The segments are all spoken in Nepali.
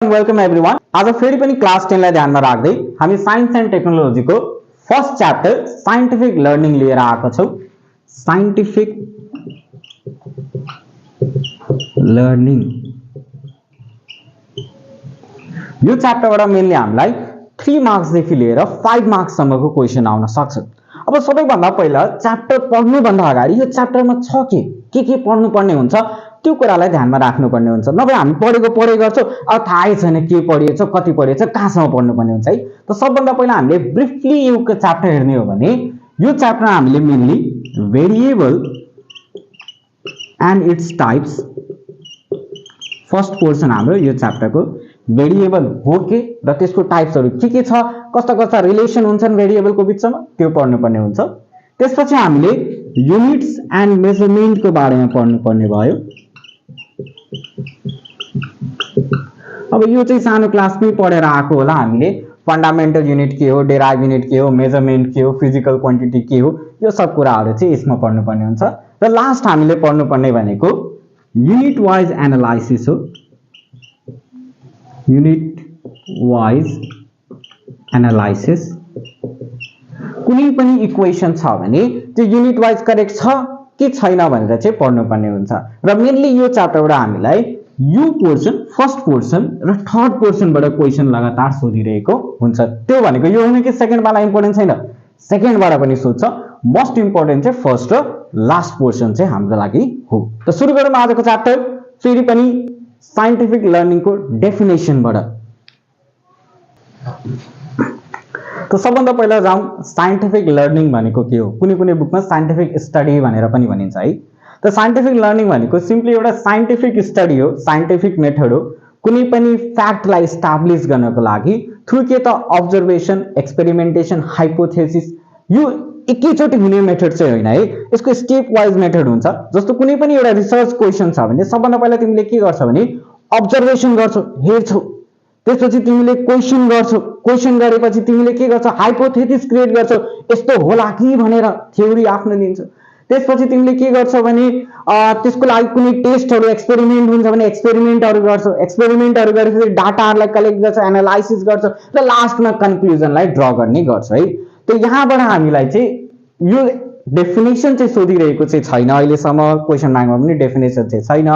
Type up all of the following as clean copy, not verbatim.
Welcome everyone. आज फेरि पनि क्लास 10 लाई ध्यानमा राख्दै हामी साइन्स एन्ड टेक्नोलोजी को फर्स्ट च्याप्टर साइन्टिफिक लर्निङ लिएर आएको छौं। साइन्टिफिक लर्निङ यो च्याप्टरबाट मेनली हामीलाई 3 मार्क्स देखि लिएर 5 मार्क्स सम्मको क्वेशन आउन सक्छ। अब सबैभन्दा पहिला च्याप्टर पढ्नु भन्दा अगाडि यो च्याप्टरमा छ के पढ्नु पर्ने हुन्छ त्यो कुरालाई ध्यानमा राख्नुपर्ने हुन्छ। नभए हामी पढे गर्छौं अब थाहै छैन के पढिएछ कति पढिएछ कहाँसम्म पढ्नु पर्ने हुन्छ है। त सबभन्दा पहिला हामीले ब्रिफली यो च्याप्टर हेर्ने हो भने यो च्याप्टरमा हामीले mainly variable and its types first portion हाम्रो यो च्याप्टरको भेरिएबल हो के र त्यसको टाइप्सहरु के छ कस्ता रिलेसन हुन्छन् भेरिएबलको बीचमा त्यो पढ्नु पर्ने हुन्छ। त्यसपछि हामीले युनिट्स एन्ड मेजरमेन्ट को बारेमा पढ्नु पर्ने भयो। अब यो चाहिँ सानो क्लासमै पढेर आएको होला हामीले फन्डामेन्टल युनिट के हो डेराइभ युनिट के हो मेजरमेन्ट के हो फिजिकल क्वान्टिटी के हो यो सब कुराहरु चाहिँ यसमा पढ्नु पर्ने हुन्छ। र लास्ट हामीले पढ्नु पर्ने भनेको युनिट वाइज एनालाइसिस हो। युनिट वाइज एनालाइसिस कुनै पनि इक्वेसन छ भने त्यो युनिट वाइज करेक्ट छ कि छैन भनेर चाहिँ पढ्नु पर्ने हुन्छ। र मेनली यो च्याप्टरबाट हामीलाई यो पोर्सन फर्स्ट पोर्सन र थर्ड पोर्सनबाट क्वेशन लगातार सोधिरहेको हुन्छ। त्यो भनेको यो होइन कि सेकेन्ड वाला इम्पोर्टेन्ट छैन, सेकेन्डबाट पनि सोध्छ। मोस्ट इम्पोर्टेन्ट चाहिँ फर्स्ट र लास्ट पोर्सन चाहिँ हाम्रो लागि हो। त सुरु गरौँ आजको च्याप्टर फेरि पनि साइन्टिफिक लर्निङ को डेफिनेसनबाट। त सबभन्दा पहिला जाउँ साइन्टिफिक लर्निङ भनेको के हो। कुनै बुकमा साइन्टिफिक स्टडी भनेर पनि भनिन्छ है। त साइन्टिफिक लर्निङ भनेको सिम्पली एउटा साइन्टिफिक स्टडी हो, साइन्टिफिक मेथड हो। कुनै पनि फ्याक्टलाई एस्टाब्लिश गर्नको लागि थ्रु के त अब्जर्भेसन एक्सपेरिमेन्टेसन हाइपोथेसिस यो एकैचोटी हुने मेथड चाहिँ होइन है। यसको स्टेप वाइज मेथड हुन्छ। जस्तो कुनै पनि एउटा रिसर्च क्वेशन छ भने सबभन्दा पहिला तिमीले के गर्छौ भने अब्जर्भेसन गर्छौ हेर्छौ, त्यसपछि तिमीले क्वेशन गर्छौ, क्वेशन गरेपछि तिमीले के गर्छौ हाइपोथेसिस क्रिएट गर्छौ यस्तो होला कि भनेर थ्योरी आफ्नो दिन्छौ। त्यसपछि तिमीले के गर्छौ भने त्यसको लागि कुनै टेस्टहरु एक्सपेरिमेन्ट हुन्छ भने एक्सपेरिमेन्टहरु गर्छौ, एक्सपेरिमेन्टहरु गरेपछि डाटाहरुलाई कलेक्ट गर्छौ एनालाइसिस गर्छौ र लास्टमा कन्क्लुजनलाई ड्रा गर्ने गर्छौ है। त यहाँबाट हामीलाई चाहिँ यो डेफिनेसन चाहिँ सोधिरहेको चाहिँ छैन अहिलेसम्म क्वेशन ब्याङ्कमा पनि डेफिनेसन चाहिँ छैन।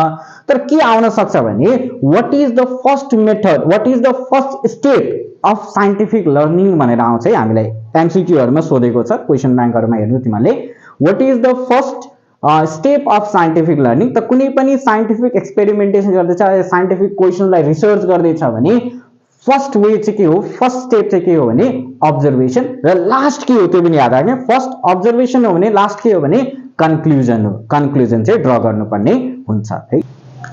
तर के आउन सक्छ भने what is the first method what is the first step of scientific learning भनेर आउँछ है। हामीलाई एमसीक्यूहरुमा सोधेको छ क्वेशन ब्याङ्कहरुमा हेर्नु तिमीले what is the first step of scientific learning. त कुनै पनि साइन्टिफिक एक्सपेरिमेन्टेसन गर्दैछ साइन्टिफिक क्वेशनलाई रिसर्च गर्दैछ भने फर्स्ट वे चाहिँ के हो फर्स्ट स्टेप चाहिँ के हो भने अब्जर्भेसन र लास्ट के हो त्यो पनि याद राख्ने। फर्स्ट अब्जर्भेसन हो भने लास्ट के हो भने कन्क्लुजन हो। कन्क्लुजन चाहिँ ड्रा गर्नुपर्ने हुन्छ है।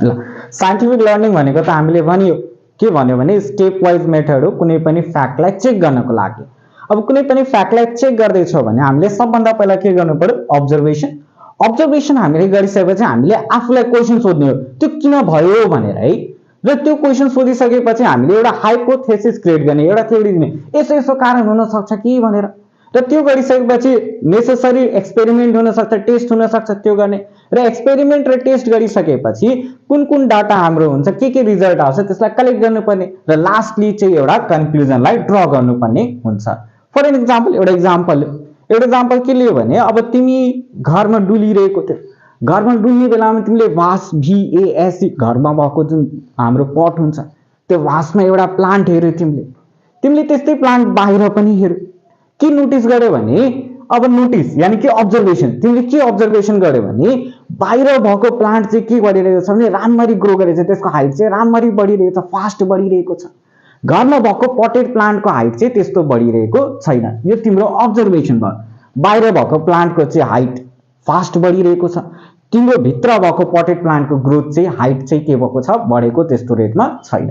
ल साइन्टिफिक लर्निङ भनेको त हामीले भन्यो के भन्यो भने स्टेप वाइज मेथड हो कुनै पनि फ्याक्टलाई चेक गर्नको लागि। अब कुनै पनि फ्याक्टलाई चेक गर्दैछौ भने हामीले सबभन्दा पहिला के गर्नु पर्यो अब्जर्भेसन। अब्जर्भेसन हामीले गरिसकेपछि हामीले आफूलाई क्वेशन सोध्ने हो त्यो किन भयो भनेर है। र त्यो क्वेशन सोधिसकेपछि हामीले एउटा हाइपोथेसिस क्रिएट गर्ने एउटा थ्योरी दिने यसो कारण हुन सक्छ कि भनेर। र त्यो गरिसकेपछि नेसेसरी एक्सपेरिमेन्ट हुन सक्छ टेस्ट हुन सक्छ त्यो गर्ने। र एक्सपेरिमेन्ट र टेस्ट गरिसकेपछि कुन डाटा हाम्रो हुन्छ के रिजल्ट आउँछ त्यसलाई कलेक्ट गर्नुपर्ने र लास्टली चाहिँ एउटा कन्क्लुजनलाई ड्रा गर्नुपर्ने हुन्छ। फर एन एक्जाम्पल एउटा एक्जाम्पल के लियो भने अब तिमी घरमा डुलिरहेको थियो, घरमा डुल्ने बेलामा तिमीले भास VAS घरमा भएको जुन हाम्रो पट हुन्छ त्यो भासमा एउटा प्लान्ट हेर्यो तिमीले त्यस्तै प्लान्ट बाहिर पनि हेर्यो। के नोटिस गर्यो भने अब नोटिस यानी कि अब्जर्भेसन तिमीले के अब्जर्भेसन गर्यो भने बाहिर भएको प्लान्ट चाहिँ के गरिरहेको छ भने राम्ररी ग्रो गरेको छ, त्यसको हाइट चाहिँ राम्ररी बढिरहेको छ फास्ट बढिरहेको छ। घरमा भएको पटेड प्लान्टको हाइट चाहिँ त्यस्तो बढिरहेको छैन। यो तिम्रो अब्जर्भेसन भयो। बाहिर भएको प्लान्टको चाहिँ हाइट फास्ट बढिरहेको छ, तिम्रो भित्र भएको पटेड प्लान्टको ग्रोथ चाहिँ हाइट चाहिँ के भएको छ बढेको त्यस्तो रेटमा छैन।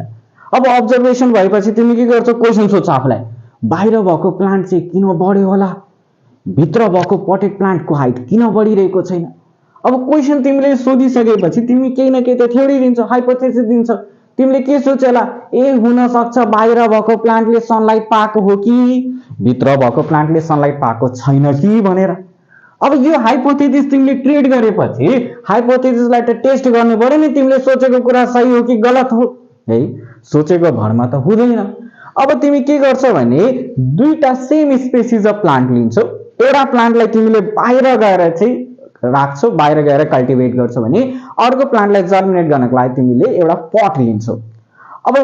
अब अब्जर्भेसन भएपछि तिमी के गर्छौ क्वेशन सोध्छौ आफूलाई बाहिर भएको प्लान्ट चाहिँ किन बढ्यो होला, भित्र भएको पटेड प्लान्टको हाइट किन बढिरहेको छैन। अब क्वेशन तिमीले सोधिसकेपछि तिमी केही न केही त थ्योरी दिन्छौ हाइपोथेसिस दिन्छौ। तिमीले के सोचेला हुन सक्छ बाहिर भएको प्लान्टले सनलाइट पाएको हो कि भित्र भएको प्लान्टले सनलाइट पाएको छैन कि भनेर। अब यो हाइपोथेसिस तिमीले क्रिएट गरेपछि हाइपोथेसिसलाई त टेस्ट गर्नु पर्यो नि तिमीले सोचेको कुरा सही हो कि गलत हो है। सोचेको भरमा त हुँदैन। अब तिमी के गर्छौ भने दुईटा सेम स्पेसिस अफ प्लान्ट लिन्छौ, एउटा प्लान्टलाई तिमीले बाहिर गएर चाहिँ राख्छौ, बाहिर गएर कल्टिभेट गर्छौ भने अर्को प्लान्टलाई जर्मिनेट गर्नको लागि तिमीले एउटा पट लिन्छौ। अब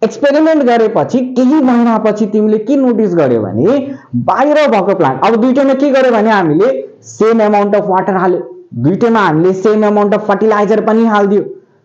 एक्सपेरिमेन्ट गरेपछि केही महिनापछि तिमीले के नोटिस गर्यो भने बाहिर भएको प्लान्ट, अब दुईटैमा के गर्यो भने हामीले सेम अमाउन्ट अफ वाटर हाल्यो, दुईटैमा हामीले सेम अमाउन्ट अफ फर्टिलाइजर पनि हालिदियो,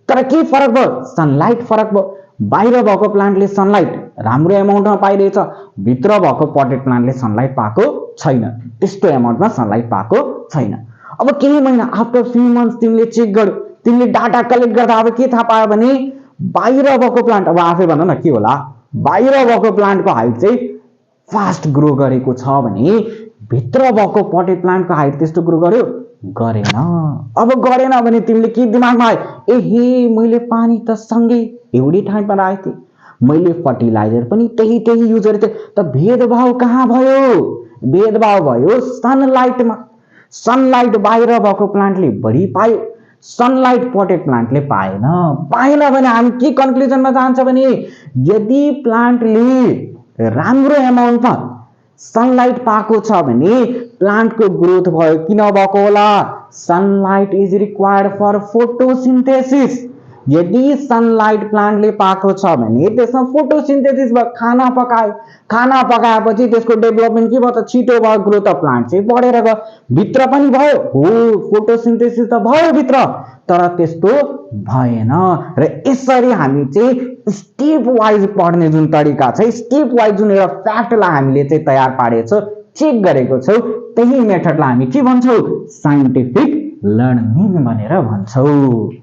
तर के फरक भयो? सनलाइट फरक भयो। बाहिर भएको प्लान्टले सनलाइट राम्रो अमाउन्टमा पाइरहेछ, भित्र भएको पटेड प्लान्टले सनलाइट पाएको छैन, त्यस्तो अमाउन्टमा सनलाइट पाएको छैन। अब केही महिना आफ्टर फ्यु मन्थ्स तिमीले चेक गर्यो, तिमीले डाटा कलेक्ट गर्दा अब के थाहा पायो भने बाहिर भएको प्लान्ट, अब आफै भन न के होला, बाहिर भएको प्लान्टको हाइट चाहिँ फास्ट ग्रो गरेको छ भने भित्र भएको पटेड प्लान्टको हाइट त्यस्तो ग्रो गर्यो गरेन। अब गरेन भने तिमीले के दिमागमा आयो, ए हे मैले पानी त सँगै एउटै ठाउँमा राखेको थिएँ, मैले फर्टिलाइजर पनि त्यही युज गरेको थिएँ, त भेदभाव कहाँ भयो? भेदभाव भयो सनलाइटमा। सनलाइट बाहिर भएको प्लान्टले बढी पायो, सनलाइट पटेड प्लान्टले पाएन। पाएन भने हामी के कन्क्लुजनमा जान्छ भने यदि प्लान्टले राम्रो अमाउन्टमा सनलाइट पाएको छ भने प्लान्टको ग्रोथ भयो। किन भएको होला? Sunlight is required for photosynthesis. यदि सनलाइट प्लान्टले पाएको छ भने त्यसमा फोटोसिन्थेसिस भयो, खाना पकायो, खाना पकाएपछि त्यसको डेभलपमेन्ट के भयो त? छिटो भयो, ग्रोथ अफ प्लान्ट चाहिँ बढेर गयो, भित्र पनि भयो, हो फोटोसिन्थेसिस त भयो भित्र, तर त्यस्तो भएन। र यसरी हामी चाहिँ स्टेप वाइज पढ्ने जुन तरिका छ, स्टेप वाइज जुन एउटा फ्याक्टलाई हामीले चाहिँ तयार पारेछौँ, चेक गरेको छौँ, त्यही मेथडलाई हामी के भन्छौँ? साइन्टिफिक लर्निङ भनेर भन्छौँ।